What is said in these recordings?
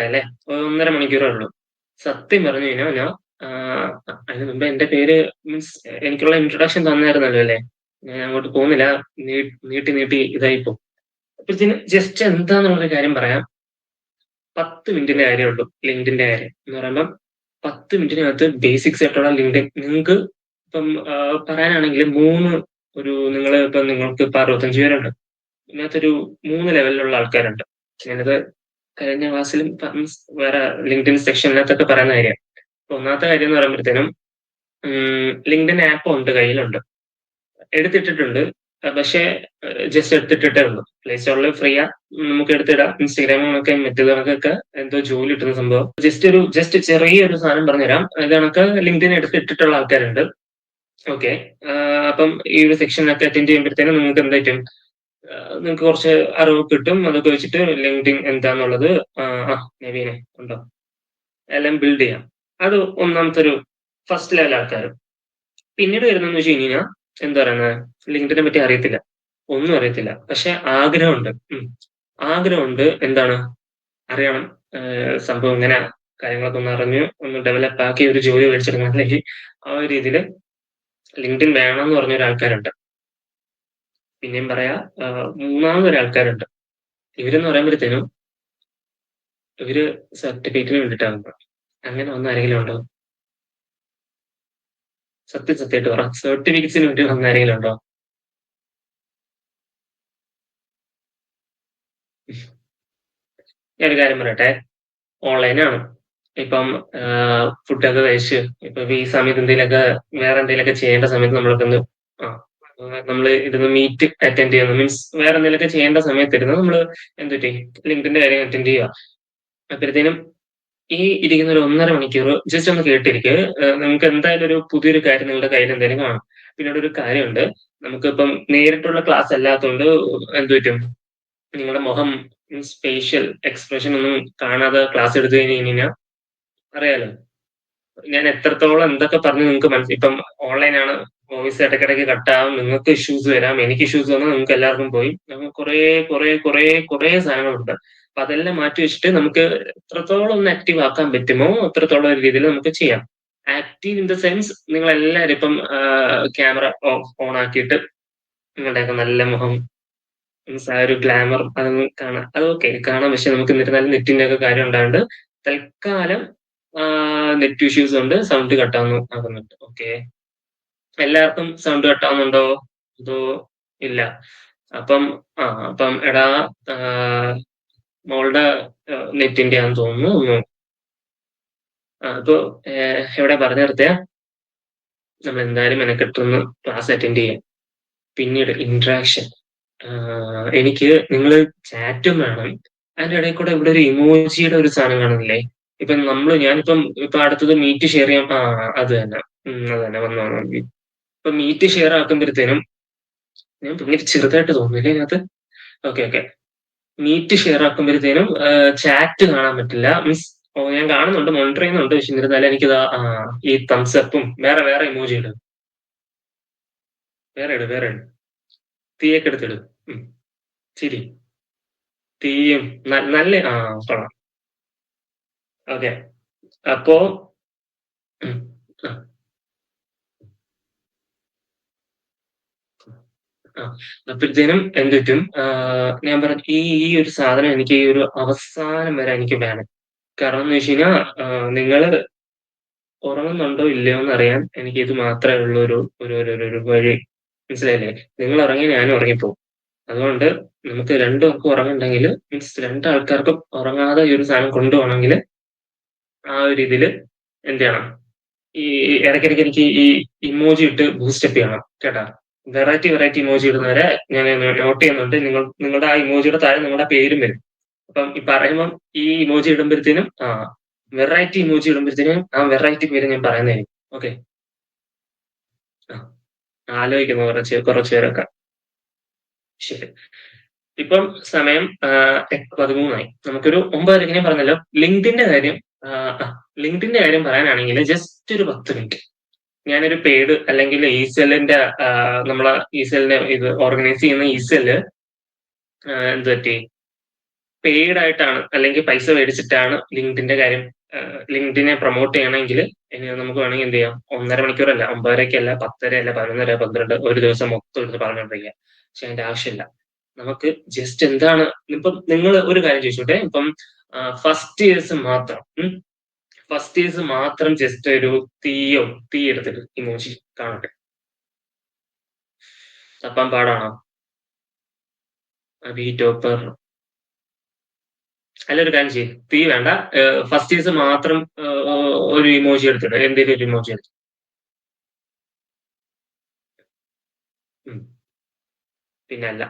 അല്ലേ? 1.5 മണിക്കൂറേ ഉള്ളൂ. സത്യം പറഞ്ഞു കഴിഞ്ഞാൽ ഞാൻ അതിന് മുമ്പ് എന്റെ പേര് മീൻസ് എനിക്കുള്ള ഇൻട്രൊഡക്ഷൻ തന്നായിരുന്നല്ലോ അല്ലേ? ഞാൻ അങ്ങോട്ട് പോകുന്നില്ല. നീ നീട്ടി നീട്ടി ഇതായിപ്പോവും. അപ്പഴത്തേനും ജസ്റ്റ് എന്താന്നുള്ളൊരു കാര്യം പറയാം. 10 മിനിറ്റിന്റെ കാര്യമുള്ളൂ ലിങ്ക്ഡിന്റെ കാര്യം. എന്ന് പറയുമ്പം 10 മിനിറ്റിനകത്ത് ബേസിക്സ് ആയിട്ടുള്ള ലിങ്ക്ഡിൻ നിങ്ങൾക്ക് ഇപ്പം പറയാനാണെങ്കിൽ 3 നിങ്ങള് ഇപ്പം നിങ്ങൾക്ക് ഇപ്പൊ 65 പേരുണ്ട്. ഇതിനകത്തൊരു 3 ലെവലിലുള്ള ആൾക്കാരുണ്ട്. ഞാനിത് കഴിഞ്ഞ ക്ലാസ്സിലും മീൻസ് വേറെ ലിങ്ക്ഡിൻ സെക്ഷനിനകത്തൊക്കെ പറയുന്ന കാര്യമാണ്. ഒന്നാമത്തെ കാര്യം എന്ന് പറയുമ്പോഴത്തേനും ലിങ്ക്ഡിൻ ആപ്പ് ഉണ്ട് കയ്യിലുണ്ട്. എടുത്തിട്ടിട്ടുണ്ട്. പക്ഷേ ജസ്റ്റ് എടുത്തിട്ടിട്ടേ ഉള്ളൂ. പ്ലേ സ്റ്റോറിൽ ഫ്രീയാ. നമുക്ക് എടുത്തിടാം. ഇൻസ്റ്റാഗ്രാമിലൊക്കെ മറ്റേത് എന്തോ ജോലി കിട്ടുന്ന സംഭവം. ജസ്റ്റ് ചെറിയൊരു സാധനം പറഞ്ഞുതരാം. ഇത് കണക്ക് ലിങ്ക്ഡിൻ എടുത്തിട്ടിട്ടുള്ള ആൾക്കാരുണ്ട്. ഓക്കെ. അപ്പം ഈ ഒരു സെക്ഷനൊക്കെ അറ്റൻഡ് ചെയ്യുമ്പോഴത്തേനും നിങ്ങൾക്ക് എന്ത് പറ്റും? നിങ്ങൾക്ക് കുറച്ച് അറിവ് കിട്ടും. അതൊക്കെ വെച്ചിട്ട് ലിങ്ക്ഡിൻ എന്താന്നുള്ളത് നവീനെ ഉണ്ടോ? എല്ലാം ബിൽഡ് ചെയ്യാം. അത് ഒന്നാമത്തെ ഒരു ഫസ്റ്റ് ലെവൽ ആൾക്കാര്. പിന്നീട് വരുന്നതെന്ന് വെച്ച് കഴിഞ്ഞാൽ എന്താ പറയുന്നത്? ലിങ്ക്ഡിനെ പറ്റി അറിയത്തില്ല. ഒന്നും അറിയത്തില്ല. പക്ഷെ ആഗ്രഹമുണ്ട്. ആഗ്രഹമുണ്ട് എന്താണ്? അറിയണം. സംഭവം ഇങ്ങനെ കാര്യങ്ങളൊക്കെ ഒന്ന് അറിഞ്ഞ് ഒന്ന് ഡെവലപ്പ് ആക്കി ഒരു ജോലി മേടിച്ചെടുക്കണം. അല്ലെങ്കിൽ ആ ഒരു രീതിയില് ലിങ്ക്ഡിൻ വേണംന്ന് പറഞ്ഞ ഒരാൾക്കാരുണ്ട്. പിന്നെയും പറയാ മൂന്നാമതൊരാൾക്കാരുണ്ട്. ഇവരെന്ന് പറയുമ്പോഴത്തേനും ഇവര് സർട്ടിഫിക്കറ്റിന് വേണ്ടിയിട്ടാണ്. അങ്ങനെ വന്ന ആരെങ്കിലും ഉണ്ടോ? സത്യമായിട്ട് പറ. സർട്ടിഫിക്കറ്റ്സിന് വേണ്ടി വന്ന ആരെങ്കിലും ഉണ്ടോ? ഞാനൊരു കാര്യം പറയട്ടെ. ഓൺലൈനാണ്. ഇപ്പം ഫുഡൊക്കെ കഴിച്ച് ഇപ്പൊ ഈ സമയത്ത് വേറെ എന്തെങ്കിലുമൊക്കെ ചെയ്യേണ്ട സമയത്ത് നമ്മള് ഇരുന്ന് മീറ്റ് അറ്റൻഡ് ചെയ്യുന്നു. മീൻസ് വേറെ എന്തെങ്കിലുമൊക്കെ ചെയ്യേണ്ട സമയത്തിരുന്ന് നമ്മള് എന്ത് പറ്റി ലിങ്ക്ഡിന്റെ കാര്യം അറ്റൻഡ് ചെയ്യുക. അപ്പോഴത്തേനും ഈ ഇരിക്കുന്ന ഒരു 1.5 മണിക്കൂർ ജസ്റ്റ് ഒന്ന് കേട്ടിരിക്കുക. നിങ്ങൾക്ക് എന്തായാലും ഒരു പുതിയൊരു കാര്യം നിങ്ങളുടെ കയ്യിൽ എന്തെങ്കിലും കാണും. പിന്നീട് ഒരു കാര്യമുണ്ട്. നമുക്കിപ്പം നേരിട്ടുള്ള ക്ലാസ് അല്ലാത്തതുകൊണ്ട് എന്ത് പറ്റും? നിങ്ങളുടെ മുഖം മീൻസ് ഫേഷ്യൽ എക്സ്പ്രഷൻ ഒന്നും കാണാതെ ക്ലാസ് എടുത്തു കഴിഞ്ഞ് കഴിഞ്ഞാൽ അറിയാലോ. ഞാൻ എത്രത്തോളം എന്തൊക്കെ പറഞ്ഞു നിങ്ങൾക്ക് ഇപ്പം ഓൺലൈനാണ്. വോയിസ് ഇടയ്ക്കിടയ്ക്ക് കട്ടാവും. നിങ്ങൾക്ക് ഇഷ്യൂസ് വരാം. എനിക്ക് ഇഷ്യൂസ് വന്നാൽ നിങ്ങൾക്ക് എല്ലാവർക്കും പോയി. നമുക്ക് കുറേ സാധനങ്ങളുണ്ട്. അപ്പൊ അതെല്ലാം മാറ്റി വെച്ചിട്ട് നമുക്ക് എത്രത്തോളം ഒന്ന് ആക്റ്റീവ് ആക്കാൻ പറ്റുമോ അത്രത്തോളം ഒരു രീതിയിൽ നമുക്ക് ചെയ്യാം. ആക്റ്റീവ് ഇൻ ദ സെൻസ് നിങ്ങളെല്ലാവരും ഇപ്പം ക്യാമറ ഓൺ ആക്കിയിട്ട് നിങ്ങളുടെയൊക്കെ നല്ല മുഖം മീൻസ് ആ ഒരു ഗ്ലാമർ അതൊന്നും കാണാം. അത് ഓക്കെ കാണാം. പക്ഷെ നമുക്ക് എന്നിരുന്നാലും നെറ്റിന്റെ ഒക്കെ കാര്യം ഉണ്ടായോണ്ട് തൽക്കാലം നെറ്റ് ഇഷ്യൂസ് കൊണ്ട് സൗണ്ട് ആകുന്നുണ്ട്. ഓക്കെ. എല്ലാവർക്കും സൗണ്ട് കട്ടാവുന്നുണ്ടോ? അതോ ഇല്ല? അപ്പം അപ്പം എടാ മോളുടെ നെറ്റിന്റെ ആണെന്ന് തോന്നുന്നു. അപ്പൊ എവിടെ പറഞ്ഞു നിർത്തിയ? നമ്മൾ എന്തായാലും മെനക്കെട്ടൊന്ന് ക്ലാസ് അറ്റൻഡ് ചെയ്യാം. പിന്നീട് ഇന്ററാക്ഷൻ. എനിക്ക് നിങ്ങള് ചാറ്റും വേണം. അതിന്റെ ഇടയിൽ കൂടെ ഇവിടെ ഒരു ഇമോജിയുടെ ഒരു സാധനം കാണുന്നില്ലേ? ഞാനിപ്പം ഇപ്പൊ അടുത്തത് മീറ്റ് ഷെയർ ചെയ്യാം. അത് തന്നെ. അത് തന്നെ വന്നു. ഇപ്പൊ മീറ്റ് ഷെയർ ആക്കുമ്പോഴത്തേനും ഞാൻ ഭയങ്കര ചെറുതായിട്ട് തോന്നുന്നില്ലേ ഇതിനകത്ത്? ഓക്കെ. മീറ്റ് ഷെയർ ആക്കുമ്പോഴത്തേനും ചാറ്റ് കാണാൻ പറ്റില്ല. മീൻസ് ഞാൻ കാണുന്നുണ്ട്, മോണിറ്റർ ചെയ്യുന്നുണ്ട്. പക്ഷെ എന്നിരുന്നാലും എനിക്കിതാ ഈ തംസ് അപ്പും വേറെ ഇമോജി ഇടും. വേറെ ഇട്. തീയൊക്കെ എടുത്തിട്. ചിരി. തീയും നല്ല കൊള്ളാം. ഓക്കെ. അപ്പോ ഉം, ആ, ആ. അപ്പോഴത്തേനും എന്ത് പറ്റും? ഞാൻ പറഞ്ഞു ഈ ഒരു സാധനം എനിക്ക് ഈ ഒരു അവസാനം വരെ എനിക്ക് വേണം. കാരണം എന്ന് വെച്ച് കഴിഞ്ഞാൽ നിങ്ങള് ഉറങ്ങുന്നുണ്ടോ ഇല്ലയോ എന്നറിയാൻ എനിക്ക് ഇത് മാത്രമേ ഉള്ളൂ ഒരു വഴി. മനസ്സിലായില്ലേ? നിങ്ങൾ ഉറങ്ങി ഞാനും ഉറങ്ങിപ്പോവും. അതുകൊണ്ട് നമുക്ക് രണ്ടുപേർക്കും ഉറങ്ങുന്നുണ്ടെങ്കിൽ മീൻസ് രണ്ടാൾക്കാർക്കും ഉറങ്ങാതെ ഈ ഒരു സാധനം കൊണ്ടുപോകണമെങ്കിൽ ആ ഒരു രീതിയിൽ എന്ത് ചെയ്യണം? ഈ ഇടയ്ക്കിടയ്ക്ക് എനിക്ക് ഈ ഇമോജി ഇട്ട് ബൂസ്റ്റപ്പ് ചെയ്യണം കേട്ടാ. വെറൈറ്റി ഇമോജി ഇടുന്നവരെ ഞാൻ നോട്ട് ചെയ്യുന്നുണ്ട്. നിങ്ങളുടെ ആ ഇമോജിയുടെ താഴെ നിങ്ങളുടെ പേരും വരും. അപ്പം ഈ പറയുമ്പം ഈ ഇമോജി ഇടുമ്പോഴത്തേനും വെറൈറ്റി ഇമോജി ഇടുമ്പോഴത്തേനും ആ വെറൈറ്റി പേര് ഞാൻ പറയുന്നതായിരിക്കും. ഓക്കെ. ആലോചിക്കുന്നു കുറച്ച് പേരൊക്കെ. ശരി. ഇപ്പം സമയം 8:13 നമുക്കൊരു 9:30 ഞാൻ പറഞ്ഞല്ലോ. ലിങ്ക്ഡിന്റെ കാര്യം പറയാനാണെങ്കിൽ ജസ്റ്റ് ഒരു 10 മിനിറ്റ്. ഞാനൊരു പെയ്ഡ് അല്ലെങ്കിൽ ഇസെല്ലിന്റെ നമ്മളെ ഇസെല്ലിനെ ഇത് ഓർഗനൈസ് ചെയ്യുന്ന ഇസെല്ല് എന്ത് പറ്റി? പെയ്ഡ് ആയിട്ടാണ് അല്ലെങ്കിൽ പൈസ മേടിച്ചിട്ടാണ് ലിങ്ക്ഡിന്റെ കാര്യം ലിങ്ക്ഡിനെ പ്രൊമോട്ട് ചെയ്യണമെങ്കിൽ ഇനി നമുക്ക് വേണമെങ്കിൽ എന്ത് ചെയ്യാം, 1.5 മണിക്കൂറല്ല, 9:30-അല്ല, 10:30-അല്ല, 11:30, 12, ഒരു ദിവസം മൊത്തം എടുത്ത് പറഞ്ഞുകൊണ്ടിരിക്കുക. പക്ഷെ അതിന്റെ ആവശ്യമില്ല. നമുക്ക് ജസ്റ്റ് എന്താണ്, ഇപ്പം നിങ്ങൾ ഒരു കാര്യം ചോദിച്ചോട്ടെ, ഇപ്പം ഫസ്റ്റ് ഇയേഴ്സ് മാത്രം ഫസ്റ്റ് ഇയേഴ്സ് മാത്രം ജസ്റ്റ് ഒരു തീ എടുത്തിട്ട് ഇമോജി കാണട്ടെ, തപ്പാൻ പാടാണോ? ബി ടോപ്പർ അല്ല, ഒരു കാര്യം ചെയ്യും, തീ വേണ്ട, ഫസ്റ്റ് ഇയേഴ്സ് മാത്രം ഒരു ഇമോജി എടുത്തിട്ട്, എന്തെങ്കിലും ഒരു ഇമോജി എടുത്തു. പിന്നെ അല്ല.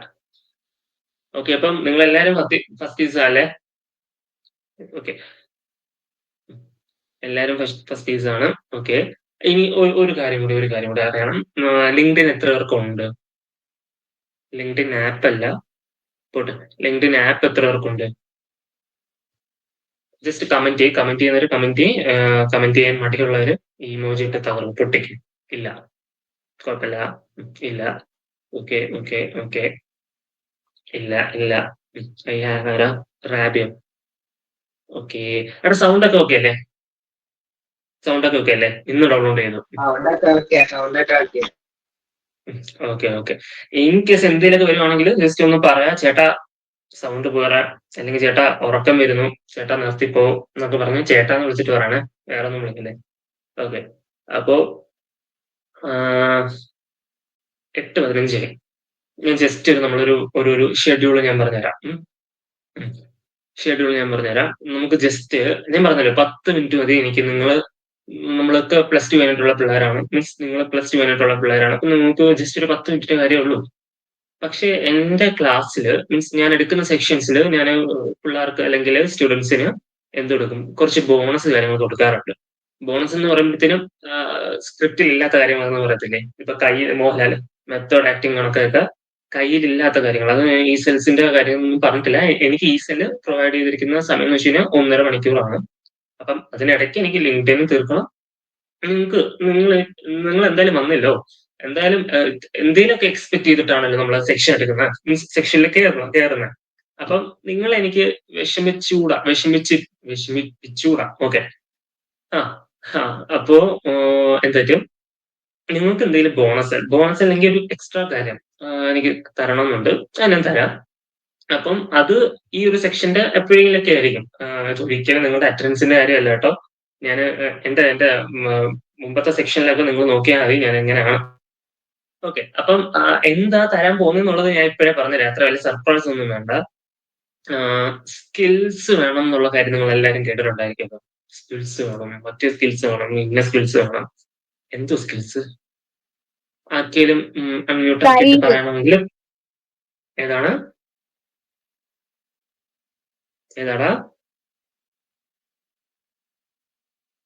ഓക്കെ, അപ്പം നിങ്ങൾ എല്ലാരും ഫസ്റ്റ് ഇയേഴ്സ് അല്ലേ? ഓക്കെ, എല്ലാരും ഫസ്റ്റ് ഇയേഴ്സ് ആണ്. ഓക്കെ, ഇനി ഒരു കാര്യം കൂടി അറിയണം. ലിങ്ക്ഡിൻ എത്ര പേർക്കുണ്ട്? ലിങ്ക്ഡിൻ ആപ്പ് അല്ല, പോട്ടെ, ലിങ്ക്ഡിൻ ആപ്പ് എത്ര പേർക്കുണ്ട്? ജസ്റ്റ് കമന്റ് ചെയ്യുന്നവര് കമന്റ് ചെയ്യാൻ മടിയുള്ളവര് ഇമോജി ഇട്ട് തകർന്ന് പൊട്ടിക്കും. ഇല്ല, കുഴപ്പമില്ല. ഇല്ല. Okay okay okay. ഇല്ല. ആരാ? റാബിയോ? ഓക്കെ. അവിടെ സൗണ്ട് ഒക്കെ ഓക്കെ അല്ലേ? ഇന്ന് ഡൗൺലോഡ് ചെയ്തു. ഓക്കെ. ഇൻ കേസ് എന്തെങ്കിലുമൊക്കെ വരുവാണെങ്കിൽ ജസ്റ്റ് ഒന്ന് പറയാ, ചേട്ടാ സൗണ്ട് പോരാ, അല്ലെങ്കിൽ ചേട്ടാ ഉറക്കം വരുന്നു, ചേട്ടാ നിർത്തിപ്പോ എന്നൊക്കെ പറഞ്ഞ് ചേട്ടാന്ന് വിളിച്ചിട്ട് പറയണേ, വേറെ ഒന്നും വിളിക്കല്ലേ. ഓക്കെ, അപ്പോ 8:15 ഞാൻ ജസ്റ്റ് നമ്മളൊരു ഒരു ഷെഡ്യൂൾ ഞാൻ പറഞ്ഞുതരാം. നമുക്ക് ജസ്റ്റ് ഞാൻ പറഞ്ഞല്ലോ 10 മിനിറ്റ് മതി എനിക്ക്. നമ്മളൊക്കെ പ്ലസ് ടു കഴിഞ്ഞിട്ടുള്ള പിള്ളേരാണ്, മീൻസ് നിങ്ങൾ പ്ലസ് ടു കഴിഞ്ഞിട്ടുള്ള പിള്ളേരാണ്. അപ്പൊ നിങ്ങൾക്ക് ജസ്റ്റ് ഒരു 10 മിനിറ്റ് കാര്യമുള്ളൂ. പക്ഷെ എന്റെ ക്ലാസ്സിൽ, മീൻസ് ഞാൻ എടുക്കുന്ന സെക്ഷൻസിൽ ഞാൻ പിള്ളേർക്ക് അല്ലെങ്കിൽ സ്റ്റുഡൻസിന് എന്ത് കൊടുക്കും, കുറച്ച് ബോണസ് കാര്യങ്ങൾ കൊടുക്കാറുണ്ട്. ബോണസ് എന്ന് പറയുമ്പോഴത്തേനും സ്ക്രിപ്റ്റിൽ ഇല്ലാത്ത കാര്യങ്ങളെന്ന് പറയത്തില്ലേ, ഇപ്പൊ മോഹൻലാൽ മെത്തേഡ് ആക്ടിങ് കണക്കൊക്കെ കയ്യിലില്ലാത്ത കാര്യങ്ങൾ, അത് ഈ സെൽസിന്റെ കാര്യമൊന്നും പറഞ്ഞിട്ടില്ല. എനിക്ക് ഈ സെൽ പ്രൊവൈഡ് ചെയ്തിരിക്കുന്ന സമയം എന്ന് വെച്ച് കഴിഞ്ഞാൽ 1.5 മണിക്കൂറാണ്. അപ്പം അതിനിടയ്ക്ക് എനിക്ക് ലിങ്ക്ഡിൻ തീർക്കണം. നിങ്ങൾ എന്തായാലും വന്നല്ലോ, എന്തായാലും എന്തെങ്കിലുമൊക്കെ എക്സ്പെക്ട് ചെയ്തിട്ടാണല്ലോ നമ്മൾ സെക്ഷൻ എടുക്കുന്നത്, മീൻസ് സെക്ഷനിൽ കയറുന്നത്. അപ്പം നിങ്ങൾ എനിക്ക് വിഷമിപ്പിച്ചൂടാ. ഓക്കെ. ആ അപ്പോ എന്തായാലും നിങ്ങൾക്ക് എന്തെങ്കിലും ബോണസ് അല്ലെങ്കിൽ ഒരു എക്സ്ട്രാ കാര്യം എനിക്ക് തരണമെന്നുണ്ട്, ഞാൻ തരാം. അപ്പം അത് ഈ ഒരു സെക്ഷന്റെ എപ്പോഴെങ്കിലൊക്കെ ആയിരിക്കും. ഒരിക്കലും നിങ്ങളുടെ അറ്റൻഡൻസിന്റെ കാര്യമല്ല കേട്ടോ. ഞാൻ എന്റെ മുമ്പത്തെ സെക്ഷനിലൊക്കെ നിങ്ങൾ നോക്കിയാൽ മതി ഞാൻ എങ്ങനെയാണ്. ഓക്കെ, അപ്പം എന്താ തരാൻ പോകുന്നുള്ളത് ഞാൻ ഇപ്പോഴേ പറഞ്ഞുതരാം, അത്ര വലിയ സർപ്രൈസ് ഒന്നും വേണ്ട. സ്കിൽസ് വേണം എന്നുള്ള കാര്യം നിങ്ങൾ എല്ലാവരും കേട്ടിട്ടുണ്ടായിരിക്കുമല്ലോ. സ്കിൽസ് വേണം, മറ്റേ സ്കിൽസ് വേണം, ഇന്ന സ്കിൽസ് വേണം. എന്തോ സ്കിൽസ്? ആർക്കെങ്കിലും അൺമ്യൂട്ട് ആക്കിയിട്ട് പറയണമെങ്കിൽ. ഏതാടാ?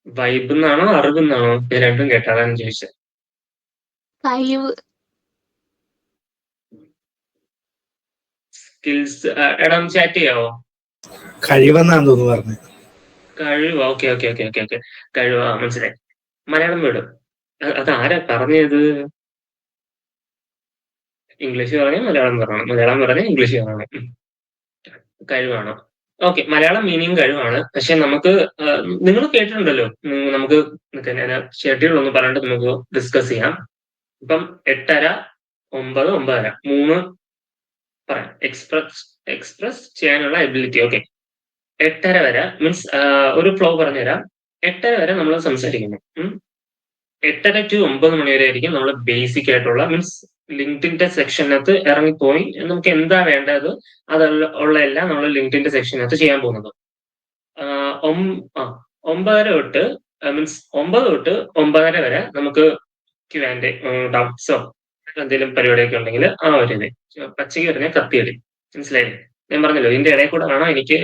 വൈബ് എന്നാണോ അറിവ് എന്നാണോ? ഞാൻ രണ്ടും കേട്ടോ, അതാണ് ചോദിച്ചത്. സ്കിൽസ് എടാ ചാറ്റ് ചെയ്യാവോ? കഴിവെന്നാന്ന് തോന്നുന്നു പറഞ്ഞത്. കഴിവ്. ഓക്കെ. കഴിവ്, മനസ്സിലായി. മലയാളം വേർഡ് അത് ആരാ പറഞ്ഞത്? ഇംഗ്ലീഷ് പറഞ്ഞ മലയാളം പറയണം, മലയാളം പറഞ്ഞ ഇംഗ്ലീഷ് പറയണം. കഴിവാണോ? ഓക്കെ, മലയാളം മീനിങ് കഴിവാണ്. പക്ഷെ നമുക്ക് നിങ്ങൾ കേട്ടിട്ടുണ്ടല്ലോ, നമുക്ക് ഞാൻ ഷെഡ്യൂൾ ഒന്ന് പറഞ്ഞിട്ട് നമുക്ക് ഡിസ്കസ് ചെയ്യാം. ഇപ്പം 8:30, 9, 9:30 3 പറയാം. എക്സ്പ്രസ് ചെയ്യാനുള്ള എബിലിറ്റി. ഓക്കെ, 8:30 വരെ മീൻസ് ഒരു ഫ്ലോ പറഞ്ഞുതരാം. 8:30 വരെ നമ്മൾ സംസാരിക്കുന്നു. 8:30 to 9 മണി വരെ ആയിരിക്കും നമ്മൾ ബേസിക് ആയിട്ടുള്ള, മീൻസ് ലിങ്ക്ഡിന്റെ സെക്ഷനകത്ത് ഇറങ്ങിപ്പോയി നമുക്ക് എന്താ വേണ്ടത് ഉള്ള എല്ലാം നമ്മൾ ലിങ്ക്ഡിന്റെ സെക്ഷനകത്ത് ചെയ്യാൻ പോകുന്നത്. 9:30 തൊട്ട് മീൻസ് 9 തൊട്ട് 9:30 വരെ നമുക്ക് Q&A, ഡൗട്ട്സോ എന്തെങ്കിലും പരിപാടിയൊക്കെ ഉണ്ടെങ്കിൽ ആ ഒരു ഇത് പച്ചയ്ക്ക് പറഞ്ഞാൽ കത്തിയടി, മനസ്സിലായില്ലേ? ഞാൻ പറഞ്ഞല്ലോ ഇതിന്റെ ഇടയിൽ കൂടെ വേണം എനിക്ക്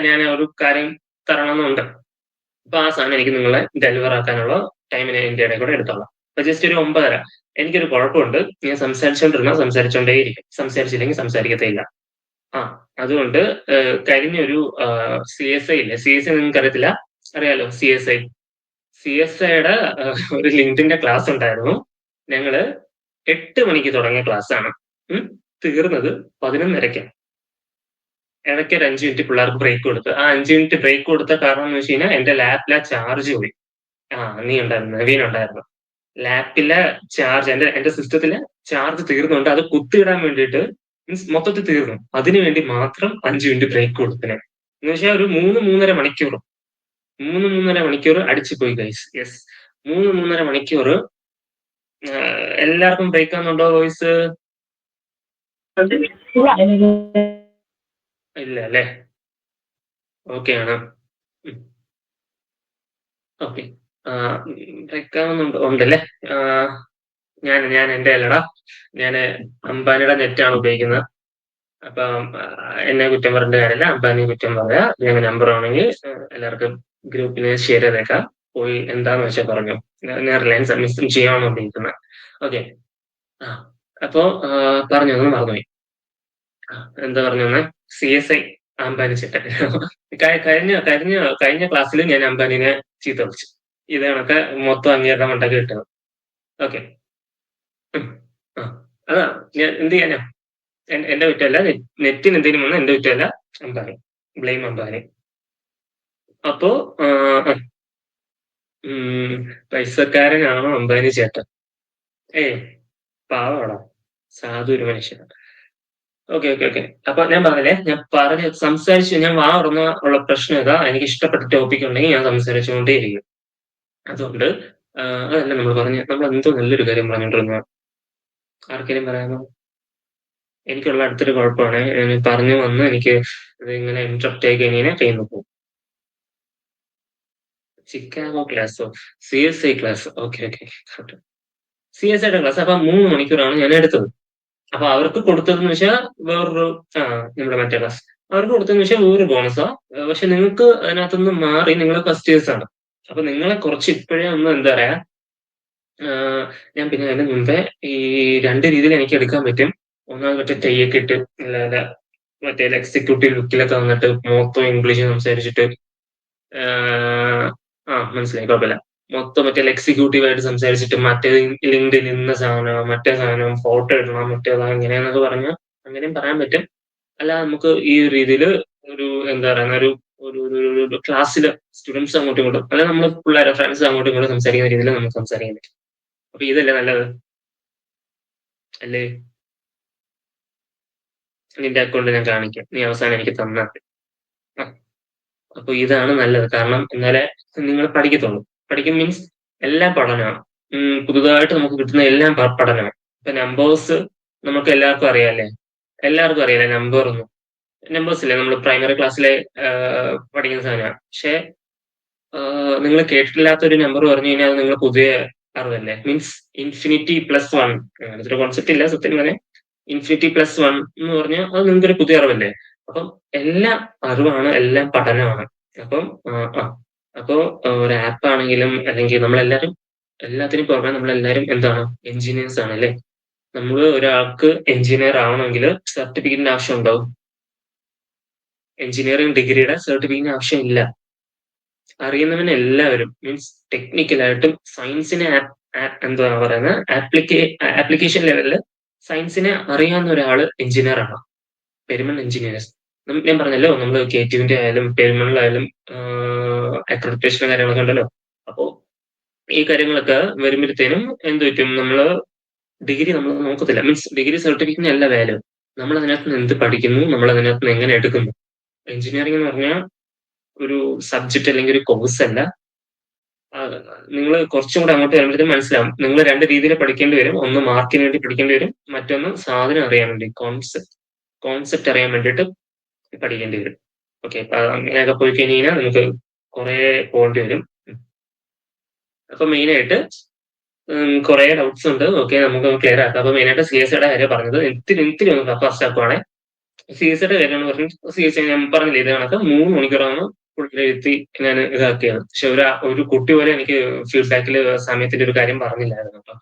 ഞാൻ ഒരു കാര്യം തരണമെന്നുണ്ട്. അപ്പൊ ആ സാധനം എനിക്ക് നിങ്ങളെ ഡെലിവർ ആക്കാനുള്ള ടൈമിന് എന്റെ ഇടയിൽ കൂടെ എടുത്തോളാം. അപ്പൊ ജസ്റ്റ് ഒരു 9:30. എനിക്കൊരു കുഴപ്പമുണ്ട്, ഞാൻ സംസാരിച്ചോണ്ടേയിരിക്കും, സംസാരിച്ചില്ലെങ്കിൽ സംസാരിക്കത്തേയില്ല. അതുകൊണ്ട് കഴിഞ്ഞൊരു CSI ഇല്ലേ, CSI നിങ്ങൾക്ക് അറിയത്തില്ല, അറിയാലോ CSIയുടെ ഒരു ലിങ്ക്ഡിന്റെ ക്ലാസ് ഉണ്ടായിരുന്നു. ഞങ്ങള് 8 മണിക്ക് തുടങ്ങിയ ക്ലാസ് ആണ്, തീർന്നത് 11:30. ഇടയ്ക്ക് ഒരു 5 മിനിറ്റ് പിള്ളേർക്ക് ബ്രേക്ക് കൊടുത്തു. ആ 5 മിനിറ്റ് ബ്രേക്ക് കൊടുത്ത കാരണം എന്ന് വെച്ച് കഴിഞ്ഞാൽ എന്റെ ലാപ്പിലെ ചാർജ് പോയി. നീ ഉണ്ടായിരുന്നു, നവീൻ ഉണ്ടായിരുന്നു. ലാപ്പിലെ ചാർജ് എന്റെ സിസ്റ്റത്തിലെ ചാർജ് തീർന്നുകൊണ്ട് അത് കുത്തിയിടാൻ വേണ്ടിയിട്ട് മീൻസ് മൊത്തത്തിൽ തീർന്നു. അതിനു വേണ്ടി മാത്രം 5 മിനിറ്റ് ബ്രേക്ക് കൊടുത്തിനെ. എന്ന് വെച്ചാൽ ഒരു 3-3.5 മണിക്കൂർ അടിച്ചു പോയി ഗൈസ്. യെസ്, 3-3.5 മണിക്കൂർ. എല്ലാവർക്കും ബ്രേക്ക് ആവുന്നുണ്ടോ വോയിസ്? ഇല്ല അല്ലേ? ഓക്കെ ആണ്. ഓക്കെ, ബ്രേക്ക് ആവുന്നുണ്ടോ? ഉണ്ടല്ലേ. ഞാൻ എന്റെ അല്ലടാ, ഞാൻ അംബാനിയുടെ നെറ്റാണ് ഉപയോഗിക്കുന്നത്. അപ്പം എന്നെ കുറ്റം പറഞ്ഞിട്ട് കാര്യമില്ല, അംബാനി കുറ്റം പറയാ. ഞാൻ നമ്പർ ആണെങ്കിൽ എല്ലാവർക്കും ഗ്രൂപ്പിൽ ഷെയർ ചെയ്തേക്കാം. പോയി എന്താന്ന് വെച്ചാൽ പറഞ്ഞു. ഞാൻ റിലയൻസ് മിസ്സും ചെയ്യാമെന്ന് ഉദ്ദേശിക്കുന്നത്. ഓക്കെ. അപ്പോ പറഞ്ഞൊന്നും മറന്നുപോയി. എന്താ പറഞ്ഞു? CSI അംബാനി ചേട്ടൻ. കഴിഞ്ഞ കഴിഞ്ഞ കഴിഞ്ഞ ക്ലാസ്സിൽ ഞാൻ അംബാനിനെ ചീത്ത വിളിച്ചു. ഇത് കണക്ക് മൊത്തം അംഗീകാരം ഉണ്ടാക്കി കിട്ടുന്നത്. ഓക്കെ. അതാ ഞാൻ എന്ത് ചെയ്യാനാ? എന്റെ കുറ്റമല്ല, നെറ്റിന് എന്തെങ്കിലും വന്നാൽ എന്റെ കുറ്റമല്ല, അംബാനി. ബ്ലെയിം അംബാനി. അപ്പോ പൈസക്കാരനാണോ അംബാനി ചേട്ടൻ? പാവമാണോ? സാധു ഒരു മനുഷ്യനാണ്. Okay okay okay. അപ്പൊ ഞാൻ പറഞ്ഞില്ലേ, ഞാൻ സംസാരിച്ചു, ഞാൻ വാ തുറന്ന ഉള്ള പ്രശ്നം ഇതാ. എനിക്ക് ഇഷ്ടപ്പെട്ട ടോപ്പിക് ഉണ്ടെങ്കിൽ ഞാൻ സംസാരിച്ചുകൊണ്ടേയിരിക്കും. അതുകൊണ്ട് അതല്ല നമ്മൾ എന്തോ നല്ലൊരു കാര്യം പറഞ്ഞോണ്ടിരുന്ന. ആർക്കെങ്കിലും പറയാമോ? എനിക്കുള്ള അടുത്തൊരു കുഴപ്പമാണ്, പറഞ്ഞു വന്ന് എനിക്ക് ഇത് ഇങ്ങനെ ഇന്ററപ്റ്റ് ആയി കഴിഞ്ഞാൽ കയ്യിൽ പോകും. ചിക്കാഗോ ക്ലാസ്സോ? CSI class. Okay okay. CSIയുടെ ക്ലാസ്. അപ്പൊ 3 മണിക്കൂറാണ് ഞാൻ എടുത്തത്. അപ്പൊ അവർക്ക് കൊടുത്തതെന്ന് വെച്ചാൽ വേറൊരു നമ്മുടെ മറ്റേ ക്ലാസ്, അവർക്ക് കൊടുത്തതെന്ന് വെച്ചാൽ വേറൊരു ബോണസാ. പക്ഷെ നിങ്ങൾക്ക് അതിനകത്തുനിന്ന് മാറി നിങ്ങൾ ഫസ്റ്റ് ഇയേഴ്സ് ആണ്. അപ്പൊ നിങ്ങളെ കുറച്ച് ഇപ്പോഴേ ഒന്ന് എന്താ പറയാ, ഞാൻ പിന്നെ അതിന് മുമ്പേ ഈ 2 രീതിയിൽ എനിക്ക് എടുക്കാൻ പറ്റും. ഒന്നാമത് മറ്റേ തെയ്യൊക്കെ ഇട്ട് അല്ലാതെ മറ്റേ എക്സിക്യൂട്ടീവ് ലുക്കിലൊക്കെ വന്നിട്ട് മൊത്തം ഇംഗ്ലീഷ് സംസാരിച്ചിട്ട്, മനസ്സിലായി, കുഴപ്പമില്ല. മൊത്തം മറ്റേ എക്സിക്യൂട്ടീവ് ആയിട്ട് സംസാരിച്ചിട്ട് മറ്റേ ലിങ്ക്ഡിൻ ഇന്ന സാധനം മറ്റേ സാധനം ഫോട്ടോ ഇടണം മറ്റേതാ ഇങ്ങനെയെന്നൊക്കെ പറഞ്ഞാൽ അങ്ങനെയും പറയാൻ പറ്റും. അല്ല, നമുക്ക് ഈ ഒരു രീതിയിൽ ഒരു എന്താ പറയുന്ന ഒരു ക്ലാസ്സില് സ്റ്റുഡൻസ് അങ്ങോട്ടും ഇങ്ങോട്ടും, അല്ല നമ്മൾ പിള്ളേരെ ഫ്രണ്ട്സ് അങ്ങോട്ടും ഇങ്ങോട്ടും സംസാരിക്കുന്ന രീതിയിൽ നമുക്ക് സംസാരിക്കാൻ പറ്റും. അപ്പൊ ഇതല്ലേ നല്ലത് അല്ലേ? നിന്റെ അക്കൗണ്ട് ഞാൻ കാണിക്കാം, നീ അവസാനം എനിക്ക് തന്നാൽ മതി. അപ്പൊ ഇതാണ് നല്ലത്. കാരണം എന്നാലേ നിങ്ങൾ പഠിക്കത്തുള്ളൂ. പഠിക്കും മീൻസ് എല്ലാം പഠനമാണ്. പുതുതായിട്ട് നമുക്ക് കിട്ടുന്ന എല്ലാം പഠനമാണ്. ഇപ്പൊ നമ്പേഴ്സ് നമുക്ക് എല്ലാവർക്കും അറിയാല്ലേ? എല്ലാവർക്കും അറിയാലേ നമ്പർ ഒന്നും? നമ്പേഴ്സ് ഇല്ലേ, നമ്മൾ പ്രൈമറി ക്ലാസ്സിലെ പഠിക്കുന്ന സാധനമാണ്. പക്ഷെ നിങ്ങൾ കേട്ടിട്ടില്ലാത്ത ഒരു നമ്പർ പറഞ്ഞു കഴിഞ്ഞാൽ അത് നിങ്ങൾ പുതിയ അറിവല്ലേ? മീൻസ് ഇൻഫിനിറ്റി പ്ലസ് വൺ, അങ്ങനത്തെ ഒരു കോൺസെപ്റ്റ് ഇല്ല സത്യം പറഞ്ഞാൽ. ഇൻഫിനിറ്റി പ്ലസ് വൺ എന്ന് പറഞ്ഞാൽ അത് നിങ്ങൾക്കൊരു പുതിയ അറിവല്ലേ? അപ്പം എല്ലാം അറിവാണ്, എല്ലാം പഠനമാണ്. അപ്പം അപ്പോ ഒരു ആപ്പ് ആണെങ്കിലും അല്ലെങ്കിൽ നമ്മളെല്ലാരും എല്ലാത്തിനും പുറമെ നമ്മളെല്ലാരും എന്താണ്, എഞ്ചിനീയേഴ്സ് ആണ് അല്ലേ? നമ്മൾ ഒരാൾക്ക് എഞ്ചിനീയർ ആവണമെങ്കിൽ സർട്ടിഫിക്കറ്റിന്റെ ആവശ്യം ഉണ്ടാവും. എഞ്ചിനീയറിംഗ് ഡിഗ്രിയുടെ സർട്ടിഫിക്കറ്റിന് ആവശ്യമില്ല. അറിയുന്നവന് എല്ലാവരും മീൻസ് ടെക്നിക്കലായിട്ടും സയൻസിനെ എന്താ പറയുന്നത് ആപ്ലിക്കേഷൻ ലെവലിൽ സയൻസിനെ അറിയാവുന്ന ഒരാൾ എഞ്ചിനീയർ ആണ്. പെരുമൺ എഞ്ചിനീയേഴ്സ്. ഞാൻ പറഞ്ഞല്ലോ, നമ്മൾ KTUവിന്റെ ആയാലും പെരുമണിലായാലും അക്രഡിറ്റേഷനും കാര്യങ്ങളൊക്കെ ഉണ്ടല്ലോ. അപ്പോ ഈ കാര്യങ്ങളൊക്കെ വരുമ്പോഴത്തേനും എന്ത് പറ്റും, നമ്മള് ഡിഗ്രി നമ്മൾ നോക്കത്തില്ല. മീൻസ് ഡിഗ്രി സർട്ടിഫിക്കറ്റിന് അല്ല വാല്യൂ, നമ്മൾ അതിനകത്ത് നിന്ന് എന്ത് പഠിക്കുന്നു, നമ്മൾ അതിനകത്ത് നിന്ന് എങ്ങനെ എടുക്കുന്നു. എഞ്ചിനീയറിംഗ് എന്ന് പറഞ്ഞാൽ ഒരു സബ്ജക്ട് അല്ലെങ്കിൽ ഒരു കോഴ്സ് അല്ല. നിങ്ങൾ കുറച്ചും കൂടെ അങ്ങോട്ട് വരുമ്പോഴത്തേക്കും മനസ്സിലാവും. നിങ്ങൾ 2 രീതിയിൽ പഠിക്കേണ്ടി വരും. ഒന്ന് മാർക്കിന് വേണ്ടി പഠിക്കേണ്ടി വരും, മറ്റൊന്ന് സാധനം അറിയാൻ വേണ്ടി, കോൺസെപ്റ്റ് അറിയാൻ വേണ്ടിയിട്ട് പഠിക്കേണ്ടി വരും. ഓക്കെ, അങ്ങനെയൊക്കെ പോയി കഴിഞ്ഞാൽ നമുക്ക് കുറെ പോകേണ്ടി വരും. അപ്പൊ മെയിനായിട്ട് കുറെ ഡൗട്ട്സ് ഉണ്ട്. ഓക്കെ, നമുക്ക് ക്ലിയർ ആക്കാം. അപ്പൊ മെയിനായിട്ട് CSIയുടെ കാര്യം പറഞ്ഞത് ഇത്തിരി ഒന്ന് ഫസ്റ്റ് ആക്കുവാണെ. CSIയുടെ കാര്യമാണ് പറഞ്ഞത്. CSI ഞാൻ പറഞ്ഞില്ലേ, ഇത് കണക്ക് 3 മണിക്കൂറാണ് പുള്ളിയിരുത്തി ഞാൻ ഇതാക്കിയത്. പക്ഷെ ഒരു കുട്ടി പോലെ എനിക്ക് ഫീഡ്ബാക്കിൽ സമയത്തിന്റെ ഒരു കാര്യം പറഞ്ഞില്ലായിരുന്നു കേട്ടോ.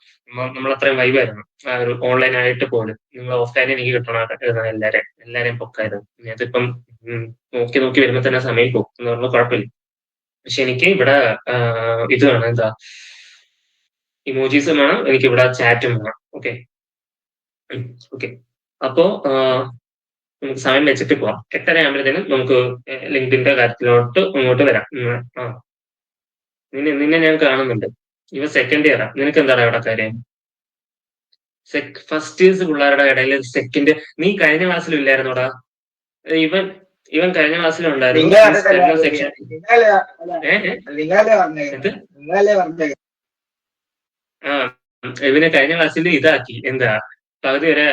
നമ്മൾ അത്രയും വൈബായിരുന്നു. ആ ഒരു ഓൺലൈൻ ആയിട്ട് പോലും നിങ്ങൾ ഓഫ്ലൈൻ എനിക്ക് കിട്ടണം എല്ലാരെയും പൊക്കായിരുന്നു. അതിപ്പം നോക്കി നോക്കി വരുമ്പോ തന്നെ സമയം പോകും എന്ന് പറഞ്ഞാൽ കുഴപ്പമില്ല. പക്ഷെ എനിക്ക് ഇവിടെ ഇത് വേണം, എന്താ, ഇമോജീസും വേണം, എനിക്ക് ഇവിടെ ചാറ്റും വേണം. Okay okay. അപ്പോ നമുക്ക് സമയം വെച്ചിട്ട് പോവാം. 8:30 ആകുമ്പോഴത്തേനും നമുക്ക് ലിങ്ക്ഡിന്റെ കാര്യത്തിലോട്ട് മുന്നോട്ട് വരാം. ആ നിന്നെ ഞാൻ കാണുന്നുണ്ട്. ഇവ സെക്കൻഡ് ഇയറാ. നിനക്ക് എന്താണ് അവിടെ കാര്യം? ഫസ്റ്റ് ഇയേഴ്സ് പിള്ളേരുടെ ഇടയിൽ സെക്കൻഡ്. നീ കഴിഞ്ഞ ക്ലാസ്സിലും ഇല്ലായിരുന്നോടാ? ഇവൻ ഇവൻ കഴിഞ്ഞ ക്ലാസ്സിലും ഉണ്ടായിരുന്നു. നിങ്ങൾ മീൻസ് കണ്ടിട്ടല്ലേ കഴിഞ്ഞ അത് സെക്ഷൻ. നിങ്ങളല്ലേ അല്ല ഏഹ് നിങ്ങളല്ലേ എന്ത്? പറഞ്ഞേക്കുന്നത് നിങ്ങളല്ലേ പറഞ്ഞേക്കുന്നത് ആ ഇവനെ കഴിഞ്ഞ ക്ലാസ്സിൽ ഇതാക്കി. എന്താ പകുതി വരെ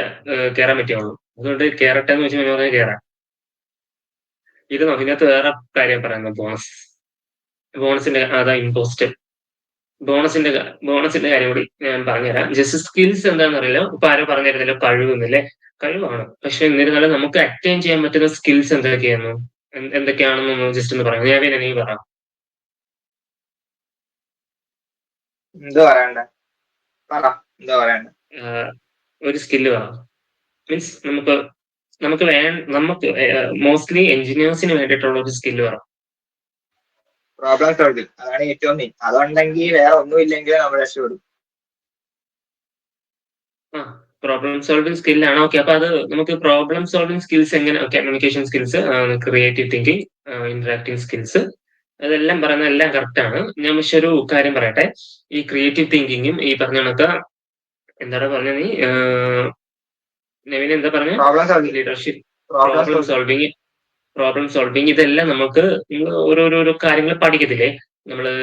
കയറാൻ പറ്റുള്ളൂ. അതുകൊണ്ട് കേറട്ടെ എന്ന് വെച്ച് പറഞ്ഞാൽ കയറാം. ഇതിനകത്ത് വേറെ കാര്യം പറയുന്നത് ബോണസിന്റെ അതാ ഇമ്പോസ്റ്റ്. ബോണസിന്റെ കാര്യം കൂടി ഞാൻ പറഞ്ഞുതരാം. ജസ്റ്റ് സ്കിൽസ് എന്താണെന്ന് അറിയില്ല. ഇപ്പൊ ആരും പറഞ്ഞു തരുന്നില്ല കഴിവൊന്നുമില്ലേ. കഴിവാണ്. പക്ഷെ എന്നിരുന്നാലും നമുക്ക് അറ്റൈൻ ചെയ്യാൻ പറ്റുന്ന സ്കിൽസ് എന്തൊക്കെയാണെന്ന് ജസ്റ്റ് ഒന്ന് പറയാം. ഞാൻ നീ പറ. എന്തോ പറയണ്ടേ പറ എന്തോ പറയണ്ടേ ഒരു സ്കില്ല് പറ. മീൻസ് നമുക്ക് മോസ്റ്റ്ലി എഞ്ചിനീയേഴ്സിന് വേണ്ടിയിട്ടുള്ള ഒരു സ്കില്ല് പറ. പ്രോബ്ലം സോൾവിങ് അതാണ് ഏറ്റവും മെയിൻ. അതുണ്ടെങ്കിൽ വേറെ ഒന്നും ഇല്ലെങ്കിൽ നമ്മൾ രക്ഷപ്പെടും. ആ പ്രോബ്ലം സോൾവിങ് സ്കില്ലാണ്. ഓക്കെ, അപ്പൊ അത് നമുക്ക് പ്രോബ്ലം സോൾവിങ് സ്കിൽസ് എങ്ങനെ? Communication skills, creative thinking, interactive skills, അതെല്ലാം പറയുന്നത് എല്ലാം കറക്റ്റ് ആണ്. ഞാൻ പക്ഷെ ഒരു കാര്യം പറയട്ടെ. ഈ ക്രിയേറ്റീവ് തിങ്കിങ്ങും ഈ പറഞ്ഞ കണക്ക് എന്താണ് പറഞ്ഞ നീ നവീൻ എന്താ പറഞ്ഞ? Problem solving leadership, problem solving problem solving ഇതെല്ലാം നമുക്ക് ഓരോരോ കാര്യങ്ങൾ പഠിക്കത്തില്ലേ? നമ്മള്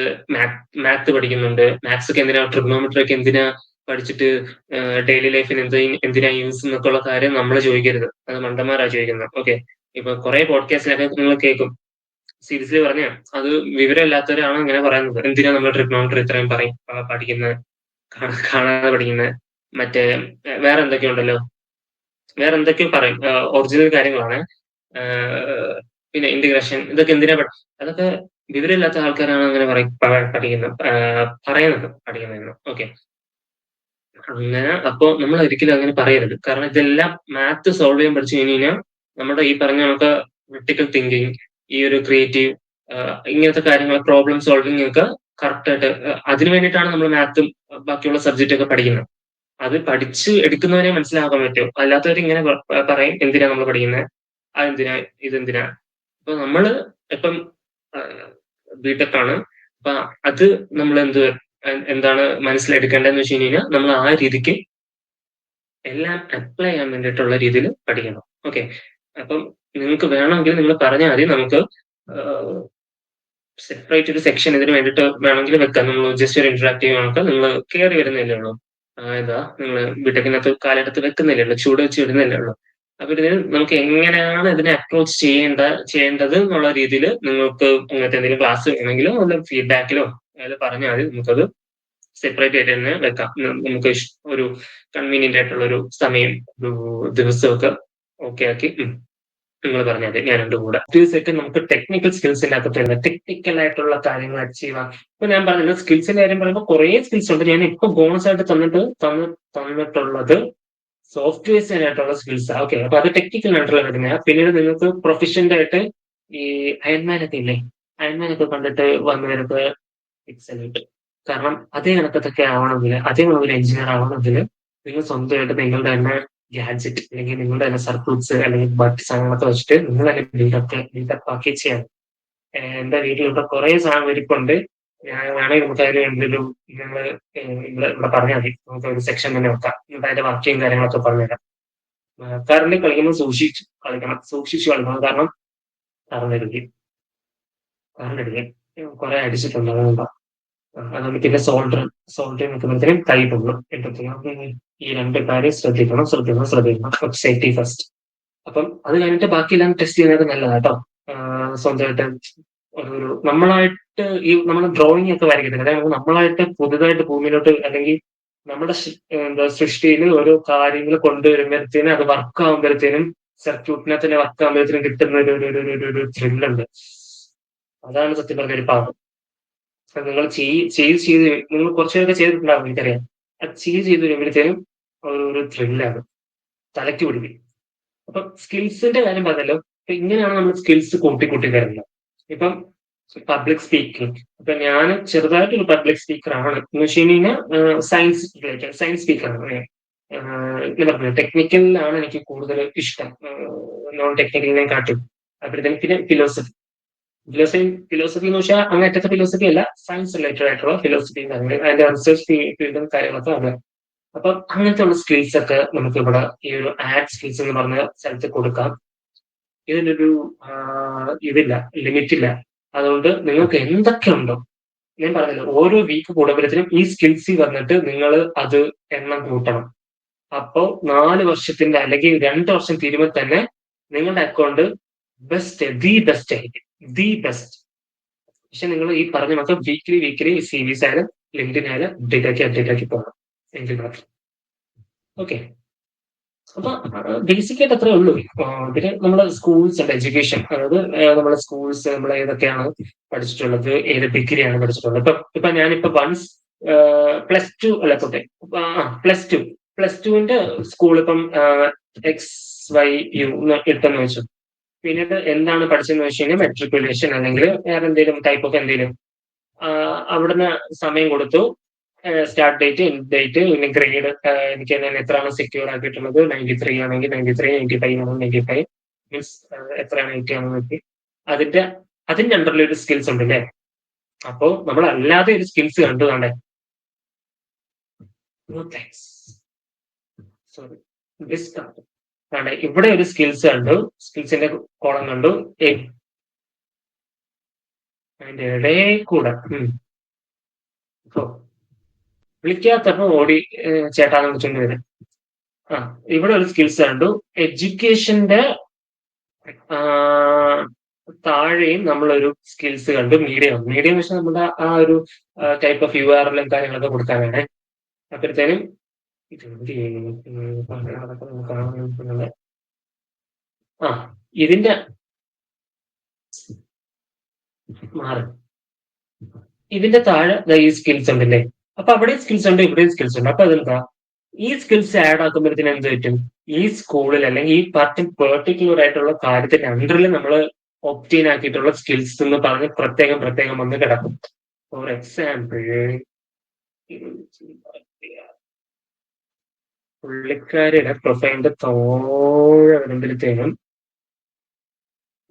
മാത്ത് പഠിക്കുന്നുണ്ട്. മാത്സ് ഒക്കെ എന്തിനാ, ട്രിഗ്നോമെട്രി ഒക്കെ എന്തിനാ പഠിച്ചിട്ട് ഡെയിലി ലൈഫിൽ എന്തിനാ യൂസ് എന്നൊക്കെ ഉള്ള കാര്യം നമ്മൾ ചോദിക്കരുത്. അത് മണ്ടന്മാരാ ചോദിക്കുന്നത്. ഓക്കെ, ഇപ്പൊ കുറെ പോഡ്കാസ്റ്റിലൊക്കെ നിങ്ങൾ കേൾക്കും. സീരിയസ്ലി പറഞ്ഞ അത് വിവരമില്ലാത്തവരാണ് ഇങ്ങനെ പറയുന്നത്. എന്തിനാ നമ്മൾ ട്രിഗ്നോമെട്രി ഇത്രയും പഠിക്കുന്നത്, കാണാതെ പഠിക്കുന്നത്, മറ്റേ വേറെ എന്തൊക്കെയുണ്ടല്ലോ, വേറെ എന്തൊക്കെയോ പറയും. ഒറിജിനൽ കാര്യങ്ങളാണ്. പിന്നെ ഇന്റഗ്രേഷൻ, ഇതൊക്കെ എന്തിനാ അതൊക്കെ വിവരമില്ലാത്ത ആൾക്കാരാണ് അങ്ങനെ പഠിക്കുന്നത്. ഓക്കെ, അങ്ങനെ അപ്പോ നമ്മൾ ഒരിക്കലും അങ്ങനെ പറയരുത്. കാരണം ഇതെല്ലാം മാത്ത് സോൾവ് ചെയ്യാൻ പഠിച്ചു കഴിഞ്ഞാൽ നമ്മുടെ ഈ പറഞ്ഞ നമുക്ക് ക്രിട്ടിക്കൽ തിങ്കിങ്, ഈ ഒരു ക്രിയേറ്റീവ്, ഇങ്ങനത്തെ കാര്യങ്ങൾ, പ്രോബ്ലം സോൾവിങ് ഒക്കെ കറക്റ്റ് ആയിട്ട് അതിനു വേണ്ടിയിട്ടാണ് നമ്മൾ മാത്തും ബാക്കിയുള്ള സബ്ജക്റ്റ് ഒക്കെ പഠിക്കുന്നത്. അത് പഠിച്ച് എടുക്കുന്നവരെ മനസ്സിലാക്കാൻ പറ്റും. അല്ലാത്തവർ ഇങ്ങനെ പറയും എന്തിനാ നമ്മൾ പഠിക്കുന്നത്, അതെന്തിനാ, ഇതെന്തിനാ. അപ്പൊ നമ്മള് ഇപ്പം ബിടെക് ആണ്. അപ്പൊ അത് നമ്മൾ എന്താണ് മനസ്സിലെടുക്കേണ്ടതെന്ന് വെച്ച് കഴിഞ്ഞാൽ നമ്മൾ ആ രീതിക്ക് എല്ലാം അപ്ലൈ ചെയ്യാൻ വേണ്ടിയിട്ടുള്ള രീതിയിൽ പഠിക്കണം. ഓക്കെ, അപ്പം നിങ്ങൾക്ക് വേണമെങ്കിൽ നിങ്ങൾ പറഞ്ഞാൽ മതി. നമുക്ക് സെപ്പറേറ്റ് ഒരു സെക്ഷൻ ഇതിന് വേണ്ടിയിട്ട് വേണമെങ്കിൽ വെക്കാം. നമ്മൾ ജസ്റ്റ് ഒരു ഇന്ററാക്റ്റീവ് കണക്ക് നിങ്ങൾ കയറി വരുന്നില്ലേ ഉള്ളൂ. നിങ്ങൾ ബിടെക്കിനകത്ത് കാലെടുത്ത് വെക്കുന്നില്ലേ ഉള്ളൂ, ചൂട് വെച്ച് ഇടുന്നില്ലേ ഉള്ളൂ. അപ്പൊ ഇതിന് നമുക്ക് എങ്ങനെയാണ് ഇതിനെ അപ്രോച്ച് ചെയ്യേണ്ടത് എന്നുള്ള രീതിയിൽ നിങ്ങൾക്ക് അങ്ങനത്തെ എന്തെങ്കിലും ക്ലാസ് വേണമെങ്കിലോ അല്ല ഫീഡ്ബാക്കിലോ അയാൾ പറഞ്ഞാൽ മതി. നമുക്കത് സെപ്പറേറ്റ് ആയിട്ട് തന്നെ വെക്കാം. നമുക്ക് ഒരു കൺവീനിയന്റ് ആയിട്ടുള്ള ഒരു സമയം, ഒരു ദിവസമൊക്കെ ഓക്കെ ആക്കി നിങ്ങൾ പറഞ്ഞാൽ മതി. ഞാനുണ്ട് കൂടെ. സെറ്റ് നമുക്ക് ടെക്നിക്കൽ സ്കിൽസ് ഇല്ലാത്തപ്പോൾ ടെക്നിക്കൽ ആയിട്ടുള്ള കാര്യങ്ങൾ അച്ചീവ് ആവാം. ഇപ്പൊ ഞാൻ പറഞ്ഞത് സ്കിൽസിന്റെ കാര്യം പറയുമ്പോൾ കുറെ സ്കിൽസ് ഉണ്ട്. ഞാൻ ഇപ്പൊ ബോണസ് ആയിട്ട് തന്നിട്ടുള്ളത് സോഫ്റ്റ്വെയർസിനായിട്ടുള്ള സ്കിൽസ്. ഓക്കെ, അപ്പൊ അത് ടെക്നിക്കൽ ആയിട്ടുള്ള കാര്യങ്ങൾ. പിന്നീട് നിങ്ങൾക്ക് പ്രൊഫഷണൽ ആയിട്ട് ഈ അയൺമാൻ ഒക്കെ ഇല്ലേ, അയൺമാൻ ഒക്കെ കണ്ടിട്ട് വന്നവർക്ക് എക്സലന്റ്. കാരണം അതേ കണക്കത്തൊക്കെ ആവണമെങ്കിൽ, അതേ ഒരു എഞ്ചിനീയർ ആവണമെങ്കിൽ നിങ്ങൾ സ്വന്തമായിട്ട് നിങ്ങളുടെ തന്നെ ഗാഡ്ജറ്റ് അല്ലെങ്കിൽ നിങ്ങളുടെ തന്നെ സർക്യൂട്ട്സ് അല്ലെങ്കിൽ ബാക്കി സാധനങ്ങളൊക്കെ വെച്ചിട്ട് നിങ്ങൾ തന്നെ ബിൽഡപ്പ് ആക്കി ചെയ്യാം. എന്റെ വീട്ടിലിവിടെ കുറെ സാധനം ഇരിപ്പുണ്ട്. ഞാൻ വേണമെങ്കിൽ നമുക്ക് അതിൽ എന്തെങ്കിലും നിങ്ങൾ ഇവിടെ പറഞ്ഞാൽ മതി. നമുക്ക് ഒരു സെക്ഷൻ തന്നെ വെക്കാം. എന്നിട്ട് അതിന്റെ വർക്കിങ് കാര്യങ്ങളൊക്കെ പറഞ്ഞുതരാം. കറണ്ട് കളിക്കുമ്പോൾ സൂക്ഷിച്ചു കളിക്കണം. കാരണം കറണ്ട് അടിക്കും കുറെ അടിച്ചിട്ടുണ്ട്. അതുകൊണ്ട് പിന്നെ സോൾഡറിങ് നിൽക്കുമ്പോഴത്തേനും കൈ പൊള്ളും. ഈ രണ്ട് കാര്യം ശ്രദ്ധിക്കണം. Safety first. അപ്പം അത് കഴിഞ്ഞിട്ട് ബാക്കിയെല്ലാം ടെസ്റ്റ് ചെയ്യുന്നത് നല്ലതാട്ടോ. സ്വന്തമായിട്ട് ഒരു നമ്മളായിട്ട് നമ്മൾ ഡ്രോയിങ് ഒക്കെ വരയ്ക്കത്തില്ല. അതായത് നമ്മളായിട്ട് പുതുതായിട്ട് ഭൂമിയിലോട്ട് അല്ലെങ്കിൽ നമ്മുടെ സൃഷ്ടിയിൽ ഓരോ കാര്യങ്ങൾ കൊണ്ടുവരുമ്പോഴത്തേനും അത് വർക്ക് ആകുമ്പോഴത്തേനും സർക്യൂട്ടിനകത്ത് വർക്ക് ആകുമ്പോഴത്തേനും കിട്ടുന്ന ഒരു ത്രില്ലുണ്ട്. അതാണ് സത്യം പറഞ്ഞ ഒരു പാഠം. നിങ്ങൾ ചെയ്ത് നിങ്ങൾ കുറച്ചൊക്കെ ചെയ്തിട്ടുണ്ടാവും, എനിക്കറിയാം. അത് ചെയ്ത് വരുമ്പോഴത്തേനും ഒരു ത്രില്ലാണ്, തലയ്ക്ക് പിടിക്കും. അപ്പൊ സ്കിൽസിന്റെ കാര്യം പറഞ്ഞല്ലോ. അപ്പൊ ഇങ്ങനെയാണ് നമ്മൾ സ്കിൽസ് കൂട്ടി തരുന്നത്. ഇപ്പം പബ്ലിക് സ്പീക്കിംഗ്. അപ്പൊ ഞാൻ ചെറുതായിട്ടൊരു പബ്ലിക് സ്പീക്കർ ആണ് എന്ന് വെച്ച് കഴിഞ്ഞാൽ സയൻസ് സ്പീക്കറാണ്. ഞാൻ പറഞ്ഞു ടെക്നിക്കലിലാണ് എനിക്ക് കൂടുതൽ ഇഷ്ടം, നോൺ ടെക്നിക്കലിനെ കാട്ടും. അപ്പോഴത്തേക്കും പിന്നെ ഫിലോസഫി എന്ന് വെച്ചാൽ അങ്ങനത്തെ ഫിലോസഫി അല്ല, സയൻസ് റിലേറ്റഡ് ആയിട്ടുള്ള ഫിലോസഫി കാര്യങ്ങൾ, അതിന്റെ റിസർച്ച് ഫീൽഡും കാര്യങ്ങളൊക്കെ ആണ്. അപ്പം അങ്ങനത്തെ ഉള്ള സ്കിൽസ് ഒക്കെ നമുക്ക് ഇവിടെ ഈ ഒരു ആഡ് സ്കിൽസ് എന്ന് പറഞ്ഞ സ്ഥലത്ത് കൊടുക്കാം. ഇതിനൊരു ഇതില്ല, ലിമിറ്റ് ഇല്ല. അതുകൊണ്ട് നിങ്ങൾക്ക് എന്തൊക്കെ ഉണ്ടോ, ഞാൻ പറഞ്ഞല്ലോ ഓരോ വീക്ക് കൂടുമ്പോഴത്തേനും ഈ സ്കിൽസ് വന്നിട്ട് നിങ്ങൾ അത് എണ്ണം കൂട്ടണം. അപ്പോ 4 വർഷത്തിന്റെ അല്ലെങ്കിൽ 2 വർഷം തീരുമ്പോൾ തന്നെ നിങ്ങളുടെ അക്കൗണ്ട് ബെസ്റ്റ് ആയിരിക്കും, ബെസ്റ്റ്. പക്ഷെ നിങ്ങൾ ഈ പറഞ്ഞ മാത്രം വീക്ക്ലി സീരീസ് ആയാലും ലിങ്ക്ഡിൻ ആയാലും അപ്ഡേറ്റ് ആക്കി പോകണം എങ്കിൽ മാത്രം. ഓക്കെ, അപ്പൊ ബേസിക് ആയിട്ട് അത്രേ ഉള്ളൂ. പിന്നെ നമ്മളെ സ്കൂൾസ് ഉണ്ട്, എഡ്യൂക്കേഷൻ, അതായത് നമ്മളെ സ്കൂൾസ് നമ്മൾ ഏതൊക്കെയാണ് പഠിച്ചിട്ടുള്ളത്, ഏത് ഡിഗ്രിയാണ് പഠിച്ചിട്ടുള്ളത്. ഇപ്പൊ ഞാനിപ്പോ വൺസ് +2 അല്ല പോട്ടെ, +2 സ്കൂൾ ഇപ്പം XYU എടുത്തെന്ന് വെച്ചു. പിന്നീട് എന്താണ് പഠിച്ചതെന്ന് വെച്ച് കഴിഞ്ഞാൽ മെട്രിക്കുലേഷൻ അല്ലെങ്കിൽ വേറെ എന്തെങ്കിലും ടൈപ്പ് ഓഫ് എന്തെങ്കിലും, അവിടുന്ന് സമയം കൊടുത്തു, സ്റ്റാർട്ട് ഡേറ്റ്, എൻഡ് ഡേറ്റ്, പിന്നെ ഗ്രേഡ്, എനിക്ക് എത്രയാണ് സെക്യൂർ ആക്കിയിട്ടുള്ളത്, 93 ആണെങ്കിൽ 93, 95 ആണെങ്കിൽ 95, മീൻസ് എത്രയാണ് 80 ആണെന്ന് നോക്കി അതിന്റെ അണ്ടറിൽ ഒരു സ്കിൽസ് ഉണ്ട് അല്ലേ. അപ്പോ നമ്മൾ അല്ലാതെ ഒരു സ്കിൽസ് കണ്ടു കണ്ടേ, സോറി ആണ്ടെ, ഇവിടെ ഒരു സ്കിൽസ് കണ്ടു, സ്കിൽസിന്റെ കോളം കണ്ടു, അതിന്റെ ഇടയിൽ കൂടെ വിളിക്കാത്തപ്പോ ഓടി ചേട്ടാന്ന് വിളിച്ചോണ്ട് വരും. ഇവിടെ ഒരു സ്കിൽസ് കണ്ടു, എഡ്യൂക്കേഷന്റെ താഴെയും നമ്മളൊരു സ്കിൽസ് കണ്ടു, മീഡിയം വെച്ചാൽ നമ്മുടെ ആ ഒരു ടൈപ്പ് ഓഫ് URL കാര്യങ്ങളൊക്കെ കൊടുക്കാനാണ്. അപ്പോഴത്തേനും ഇതിന്റെ ഇതിന്റെ താഴെ ഈ സ്കിൽസ് ഉണ്ടല്ലേ, അപ്പൊ അവിടെ സ്കിൽസ് ഉണ്ട്, ഇവിടെ സ്കിൽസ് ഉണ്ട്. അപ്പൊ അതെന്താ, ഈ സ്കിൽസ് ആഡ് ആക്കുമ്പോഴത്തേന് എന്ത് പറ്റും, ഈ സ്കൂളിൽ അല്ലെങ്കിൽ ഈ പെർട്ടിക്കുലർ ആയിട്ടുള്ള കാര്യത്തിന്റെ അണ്ടറിൽ നമ്മൾ ഒപ്റ്റെയിൻ ആക്കിയിട്ടുള്ള സ്കിൽസ് എന്ന് പറഞ്ഞ് പ്രത്യേകം വന്ന് കിടക്കും. ഫോർ എക്സാമ്പിൾ, പുള്ളിക്കാരുടെ പ്രൊഫൈലിന്റെ താഴെ വരുമ്പോഴത്തേനും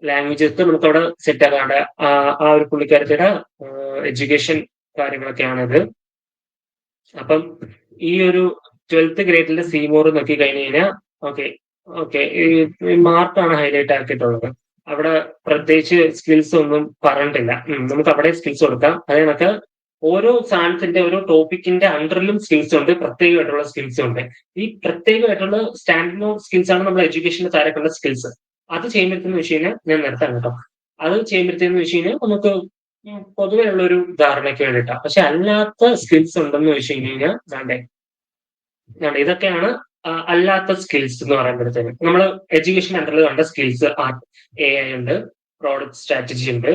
ലാംഗ്വേജസ് നമുക്ക് അവിടെ സെറ്റ് ആക്കാണ്ട് ആ ഒരു പുള്ളിക്കാരത്തിയുടെ എഡ്യൂക്കേഷൻ കാര്യങ്ങളൊക്കെയാണിത്. അപ്പം ഈ ഒരു 12th ഗ്രേഡിലെ സീമോർ നോക്കി കഴിഞ്ഞു കഴിഞ്ഞാൽ ഓക്കെ ഈ മാർക്കാണ് ഹൈലൈറ്റ് ആക്കിയിട്ടുള്ളത്. അവിടെ പ്രത്യേകിച്ച് സ്കിൽസ് ഒന്നും പറഞ്ഞിട്ടില്ല. നമുക്ക് അവിടെ സ്കിൽസ് കൊടുക്കാം. അതിനൊക്കെ ഓരോ സാധനത്തിന്റെ ഓരോ ടോപ്പിക്കിന്റെ അണ്ടറിലും സ്കിൽസ് ഉണ്ട്, പ്രത്യേകമായിട്ടുള്ള സ്കിൽസ് ഉണ്ട്. ഈ പ്രത്യേകമായിട്ടുള്ള സ്റ്റാൻഡേർഡ് സ്കിൽസ് ആണ് നമ്മൾ എഡ്യൂക്കേഷന്റെ താരക്കുള്ള സ്കിൽസ്. അത് ചെയ്യുമ്പോഴത്തേന്ന് വെച്ച് കഴിഞ്ഞാൽ ഞാൻ നിർത്താൻ കേട്ടോ, അത് ചെയ്യുമ്പോഴത്തേന്ന് വെച്ച് കഴിഞ്ഞാൽ നമുക്ക് പൊതുവെ ഉള്ള ഒരു ധാരണയ്ക്ക് വേണ്ടിയിട്ടാണ്. പക്ഷെ അല്ലാത്ത സ്കിൽസ് ഉണ്ടെന്ന് വെച്ച് കഴിഞ്ഞാൽ ഇതൊക്കെയാണ് അല്ലാത്ത സ്കിൽസ് എന്ന് പറയുമ്പോഴത്തേനും. നമ്മൾ എഡ്യൂക്കേഷൻ അണ്ടറിൽ കണ്ട സ്കിൽസ് AI ഉണ്ട്, പ്രോഡക്റ്റ് സ്ട്രാറ്റജി ഉണ്ട്,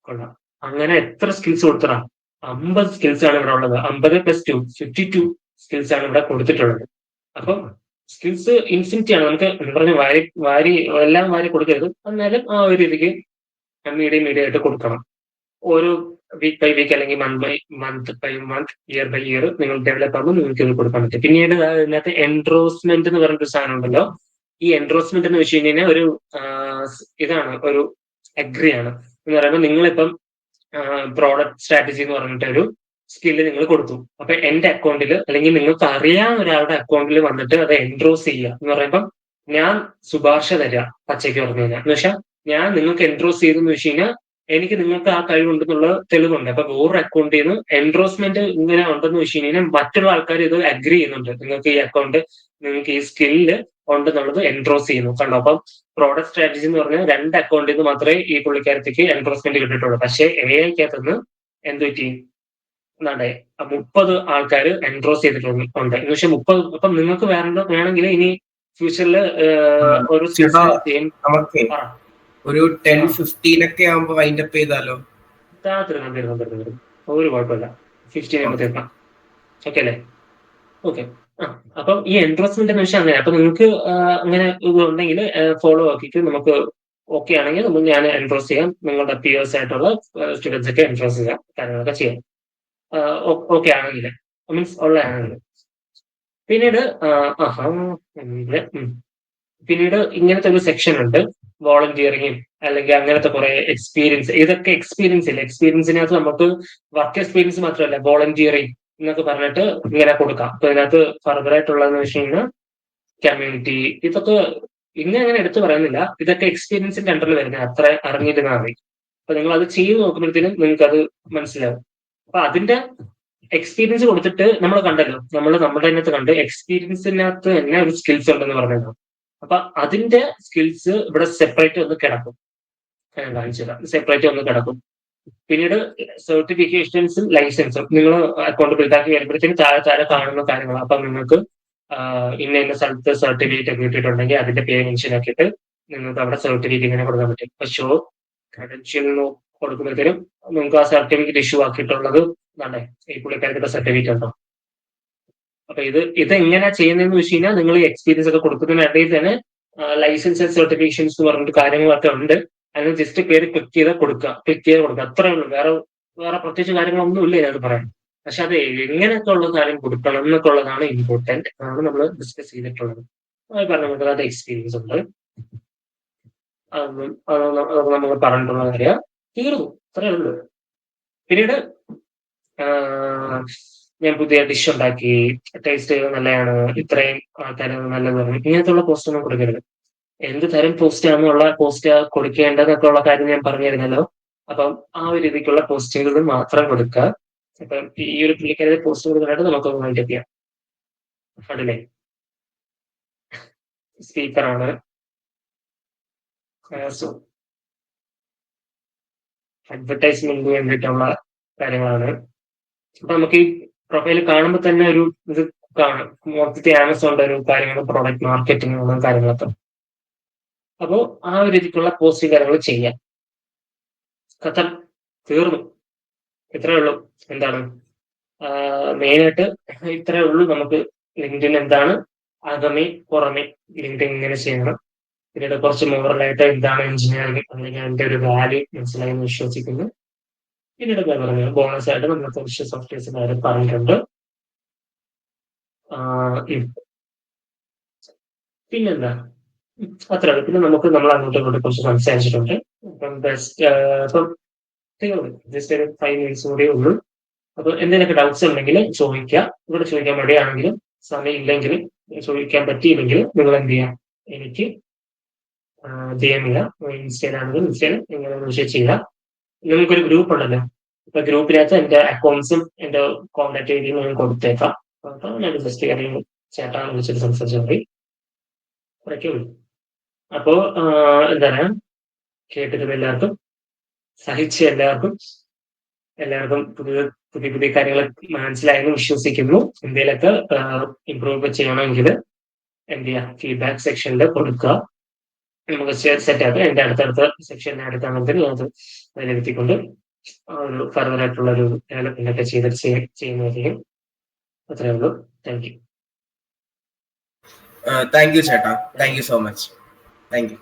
കൊള്ളാം. അങ്ങനെ എത്ര സ്കിൽസ് കൊടുത്തടാ, 50 സ്കിൽസ് ആണ് ഇവിടെ ഉള്ളത്. 50 + 2 52 സ്കിൽസ് ആണ് ഇവിടെ കൊടുത്തിട്ടുള്ളത്. അപ്പം സ്കിൽസ് ഇൻഫിനിറ്റി ആണ്. നമുക്ക് പറഞ്ഞ എല്ലാം വാരി കൊടുക്കരുത്, എന്നാലും ആ ഒരു രീതിക്ക് മീഡിയം ആയിട്ട് കൊടുക്കണം. ഓരോ വീക്ക് ബൈ വീക്ക് അല്ലെങ്കിൽ month by month, year by year നിങ്ങൾ ഡെവലപ്പ് ആകുമ്പോൾ നിങ്ങൾക്ക് ഇത് കൊടുക്കാൻ പറ്റും. പിന്നീട് ഇതിനകത്ത് എൻഡ്രോസ്മെന്റ് എന്ന് പറഞ്ഞൊരു സാധനം ഉണ്ടല്ലോ. ഈ എൻഡ്രോസ്മെന്റ് എന്ന് വെച്ച് കഴിഞ്ഞാൽ ഒരു ഇതാണ്, ഒരു അഗ്രി ആണ് എന്ന് പറയുമ്പോൾ നിങ്ങളിപ്പം പ്രോഡക്റ്റ് സ്ട്രാറ്റജി എന്ന് പറഞ്ഞിട്ട് ഒരു സ്കില്ല് നിങ്ങൾ കൊടുത്തു. അപ്പൊ എന്റെ അക്കൗണ്ടിൽ അല്ലെങ്കിൽ നിങ്ങൾക്ക് അറിയാവുന്ന ഒരാളുടെ അക്കൗണ്ടിൽ വന്നിട്ട് അത് എൻഡ്രോസ് ചെയ്യുക എന്ന് പറയുമ്പോൾ ഞാൻ ശുപാർശ തരിക, പച്ചയ്ക്ക് പറഞ്ഞു കഴിഞ്ഞാൽ. എന്ന് വെച്ചാൽ ഞാൻ നിങ്ങൾക്ക് എൻഡ്രോസ് ചെയ്തെന്ന് വെച്ച് കഴിഞ്ഞാൽ എനിക്ക് നിങ്ങൾക്ക് ആ കഴിവുണ്ടെന്നുള്ള തെളിവുണ്ട്. അപ്പൊ വേറൊരു അക്കൗണ്ടിൽ നിന്ന് എൻഡ്രോസ്മെന്റ് ഇങ്ങനെ ഉണ്ടെന്ന് വെച്ച് കഴിഞ്ഞാൽ മറ്റുള്ള ആൾക്കാർ ഇത് അഗ്രി ചെയ്യുന്നുണ്ട്, നിങ്ങൾക്ക് ഈ അക്കൗണ്ട്, നിങ്ങൾക്ക് ഈ സ്കില്ല് ഉണ്ടെന്നുള്ളത് എൻഡ്രോസ് ചെയ്യുന്നു. കണ്ടോ, അപ്പം പ്രോഡക്റ്റ് സ്ട്രാറ്റജി എന്ന് പറഞ്ഞാൽ 2 അക്കൗണ്ടിൽ നിന്ന് മാത്രമേ ഈ പുള്ളിക്കാരത്തേക്ക് എൻഡ്രോസ്മെന്റ് കിട്ടിയിട്ടുള്ളൂ. പക്ഷേ AI-ക്കകത്തുനിന്ന് എന്ത് പറ്റി, എന്നാണ്ടേ 30 ആൾക്കാർ എൻഡ്രോസ് ചെയ്തിട്ടുണ്ട്. എന്ന് വെച്ചാൽ 30. അപ്പം നിങ്ങൾക്ക് വേണമെങ്കിൽ ഇനി ഫ്യൂച്ചറിൽ ഒരു ഒരു 10-15 ഒക്കെ ആവുമ്പോ വൈൻഡ് അപ്പ് ചെയ്താലോ? തീർന്നു, ഒരു കുഴപ്പമില്ല. 15 ആകുമ്പോൾ തീർക്കാം. ഓക്കെ അല്ലേ? ഓക്കെ. അപ്പം ഈ എൻഡ്രോസ്മെന്റ് എന്ന് വെച്ചാൽ അങ്ങനെ. അപ്പൊ നിങ്ങൾക്ക് അങ്ങനെ ഉണ്ടെങ്കിൽ ഫോളോ ആക്കിയിട്ട് നമുക്ക് ഓക്കെ ആണെങ്കിൽ ഞാൻ എൻഡ്രോസ് ചെയ്യാം. നിങ്ങളുടെ പിയേഴ്സ് ആയിട്ടുള്ള സ്റ്റുഡൻസ് ഒക്കെ എൻഡ്രോസ് ചെയ്യാം, കാര്യങ്ങളൊക്കെ ചെയ്യാം. ഓക്കെ ആണെങ്കിൽ, മീൻസ് ഉള്ളതാണെങ്കിൽ. പിന്നീട് പിന്നീട് ഇങ്ങനത്തെ ഒരു സെക്ഷൻ ഉണ്ട്, വോളണ്ടിയറിങ്ങും അല്ലെങ്കിൽ അങ്ങനത്തെ കുറെ എക്സ്പീരിയൻസ്. ഇതൊക്കെ എക്സ്പീരിയൻസ് ഇല്ല, എക്സ്പീരിയൻസിനകത്ത് നമുക്ക് വർക്ക് എക്സ്പീരിയൻസ് മാത്രമല്ല വോളണ്ടിയറിങ് എന്നൊക്കെ പറഞ്ഞിട്ട് ഇങ്ങനെ കൊടുക്കാം. അപ്പൊ ഇതിനകത്ത് ഫർദർ ആയിട്ടുള്ളതെന്ന് വെച്ച് കഴിഞ്ഞാൽ കമ്മ്യൂണിറ്റി, ഇതൊക്കെ അങ്ങനെ എടുത്തു പറയുന്നില്ല, ഇതൊക്കെ എക്സ്പീരിയൻസിന്റെ അണ്ടറിൽ വരുന്നത്, അത്ര അറിഞ്ഞിരുന്നാൽ മതി. അപ്പൊ നിങ്ങൾ അത് ചെയ്ത് നോക്കുമ്പോഴത്തേനും നിങ്ങൾക്ക് അത് മനസ്സിലാവും. അപ്പൊ അതിന്റെ എക്സ്പീരിയൻസ് കൊടുത്തിട്ട് നമ്മൾ കണ്ടല്ലോ, നമ്മുടെ അതിനകത്ത് കണ്ട് എക്സ്പീരിയൻസിനകത്ത് തന്നെ ഒരു സ്കിൽസ് ഉണ്ടെന്ന് പറഞ്ഞല്ലോ. അപ്പൊ അതിന്റെ സ്കിൽസ് ഇവിടെ സെപ്പറേറ്റ് ഒന്ന് കിടക്കും, കാണിച്ചുതരാം. സെപ്പറേറ്റ് ഒന്ന് കിടക്കും. പിന്നീട് സർട്ടിഫിക്കേഷൻസും ലൈസൻസും നിങ്ങൾ അക്കൗണ്ട് ബിൽഡാക്കി വരുമ്പോഴത്തേക്കും താഴെ കാണുന്ന കാര്യങ്ങൾ. അപ്പൊ നിങ്ങൾക്ക് ഇന്ന സ്ഥലത്ത് സർട്ടിഫിക്കറ്റ് ഒക്കെ കിട്ടിയിട്ടുണ്ടെങ്കിൽ അതിന്റെ പേര് മെൻഷൻ ആക്കിയിട്ട് നിങ്ങൾക്ക് അവിടെ സർട്ടിഫിക്കറ്റ് ഇങ്ങനെ കൊടുക്കാൻ പറ്റും. അപ്പൊ ഷോ ക്രെഡൻഷ്യൽ കൊടുക്കുമ്പോഴത്തേനും നിങ്ങൾക്ക് ആ സർട്ടിഫിക്കറ്റ് ഇഷ്യൂ ആക്കിയിട്ടുള്ളത് അല്ലേ, ഈ പുള്ളിക്കാരുടെ സർട്ടിഫിക്കറ്റ് ഉണ്ടോ. അപ്പൊ ഇത് എങ്ങനെയാ ചെയ്യുന്നതെന്ന് വെച്ച് കഴിഞ്ഞാൽ നിങ്ങൾ ഈ എക്സ്പീരിയൻസ് ഒക്കെ കൊടുക്കുന്നതിനിടയിൽ തന്നെ ലൈസൻസ് ആൻഡ് സർട്ടിഫിക്കേഷൻസ് എന്ന് പറഞ്ഞിട്ട് കാര്യങ്ങളൊക്കെ ഉണ്ട്. അതിന് ജസ്റ്റ് പേര് ക്ലിക്ക് ചെയ്ത് കൊടുക്കുക, അത്രേ ഉള്ളൂ. വേറെ പ്രത്യേകിച്ച് കാര്യങ്ങളൊന്നും ഇല്ല ഇതിനകത്ത് പറയാൻ. പക്ഷെ അത് എങ്ങനെയൊക്കെ ഉള്ള കാര്യം കൊടുക്കണം എന്നൊക്കെ ഉള്ളതാണ് ഇമ്പോർട്ടന്റ്, അതാണ് നമ്മൾ ഡിസ്കസ് ചെയ്തിട്ടുള്ളത്. അത് പറഞ്ഞിട്ട് അത് എക്സ്പീരിയൻസ് ഉണ്ട്, അത് നമ്മൾ പറഞ്ഞിട്ടുള്ള കാര്യം തീർന്നു, അത്രേ ഉള്ളൂ. പിന്നീട് ഞാൻ പുതിയ ഡിഷ് ഉണ്ടാക്കി, ടേസ്റ്റ് ചെയ്ത് നല്ലതാണ്, ഇത്രയും ആൾക്കാർ നല്ലതാണ്, ഇങ്ങനത്തെ പോസ്റ്റ് ഒന്നും കൊടുക്കരുത്. എന്ത് തരം പോസ്റ്റ് ആണെന്നുള്ള പോസ്റ്റ് കൊടുക്കേണ്ടതൊക്കെ ഉള്ള കാര്യം ഞാൻ പറഞ്ഞിരുന്നല്ലോ. അപ്പം ആ ഒരു രീതിക്കുള്ള പോസ്റ്റുകൾ മാത്രം കൊടുക്കുക. അപ്പം ഈ ഒരു പുള്ളിക്കാരുടെ പോസ്റ്റ് കൊടുക്കാനായിട്ട് നമുക്കൊന്ന് വൈൻഡപ്പ് ചെയ്യാം. അതിലെ സ്പീക്കറാണ്, അഡ്വർടൈസ്മെന്റ് വേണ്ടിയിട്ടുള്ള കാര്യങ്ങളാണ്. അപ്പൊ നമുക്ക് ഈ പ്രൊഫൈൽ കാണുമ്പോൾ തന്നെ ഒരു ഇത് കാണും, മൊത്തത്തിൽ ആമസോണിന്റെ ഒരു കാര്യങ്ങൾ, പ്രോഡക്റ്റ് മാർക്കറ്റിംഗ് കാര്യങ്ങളൊക്കെ. അപ്പോ ആ ഒരു രീതിക്കുള്ള പോസ്റ്റ് കാര്യങ്ങൾ ചെയ്യാം. കഥ തീർന്നു, ഇത്രേ ഉള്ളൂ. എന്താണ് മെയിനായിട്ട് ഇത്രേ ഉള്ളൂ. നമുക്ക് ലിങ്ക്ഡിൻ എന്താണ്, അകമേ പുറമേ ലിങ്ക്ഡിൻ ഇങ്ങനെ ചെയ്യണം. പിന്നീട് കുറച്ച് മോറലായിട്ട് എന്താണ് എഞ്ചിനീയറിംഗ് അല്ലെങ്കിൽ അതിന്റെ ഒരു വാല്യൂ മനസ്സിലായി എന്ന് വിശ്വസിക്കുന്നു. പിന്നീട് പറഞ്ഞു ബോണസ് ആയിട്ട് നമ്മൾ കുറച്ച് സോഫ്റ്റ്വെയർസ് കാര്യം പറഞ്ഞിട്ടുണ്ട്. പിന്നെന്താ, അത്ര. പിന്നെ നമ്മൾ അങ്ങോട്ടും ഇങ്ങോട്ടും കുറച്ച് സംസാരിച്ചിട്ടുണ്ട്. അപ്പം ജസ്റ്റ് ഒരു 5 minutes കൂടെ ഉള്ളൂ. അപ്പൊ എന്തെങ്കിലുമൊക്കെ ഡൗട്ട്സ് ഉണ്ടെങ്കിൽ ചോദിക്കുക. ഇവിടെ ചോദിക്കാൻ മടിയാണെങ്കിലും സമയം ഇല്ലെങ്കിലും ചോദിക്കാൻ പറ്റിയില്ലെങ്കിൽ നിങ്ങൾ എന്ത് ചെയ്യാം, എനിക്ക് DM ചെയ്യാം. ഇൻസ്റ്റയിലാണെങ്കിൽ ഇൻസ്റ്റയിൽ ഇങ്ങനെ മെസ്സേജ് ചെയ്യാം. നിങ്ങൾക്കൊരു ഗ്രൂപ്പ് ഉണ്ടല്ലോ, ഇപ്പൊ ഗ്രൂപ്പിനകത്ത് എന്റെ അക്കൗണ്ട്സും എന്റെ കോൺടാക്ട് ഐഡിയും ഞാൻ കൊടുത്തേക്കാം. അപ്പൊ ഞാൻ ജസ്റ്റ് കാര്യം ചേട്ടാ വിളിച്ചിട്ട് സംസാരിച്ചാൽ മതി, അത്രയൊക്കെ ഉള്ളൂ. അപ്പോ എന്താണ് കേട്ടിട്ട് എല്ലാവർക്കും സഹിച്ച എല്ലാവർക്കും പുതിയ കാര്യങ്ങൾ മനസ്സിലായെന്ന് വിശ്വസിക്കുന്നു. എന്തെങ്കിലുമൊക്കെ ഇമ്പ്രൂവ് ചെയ്യണമെങ്കിൽ എന്ത് ചെയ്യുക, ഫീഡ്ബാക്ക് സെക്ഷനിൽ കൊടുക്കുക. നമുക്ക് സെറ്റ് ആക്കുക. എന്റെ അടുത്തടുത്ത സെക്ഷനെ അടുത്താണെങ്കിൽ അത് നിലനിർത്തിക്കൊണ്ട് ഒരു ഫർദർ ആയിട്ടുള്ള ഒരു ഡെവലപ്മെന്റ് ഒക്കെ ചെയ്യുന്നതായിരിക്കും. അത്രേ ഉള്ളൂ. Thank you. താങ്ക് യു ചേട്ടാ, thank you so much. Thank you.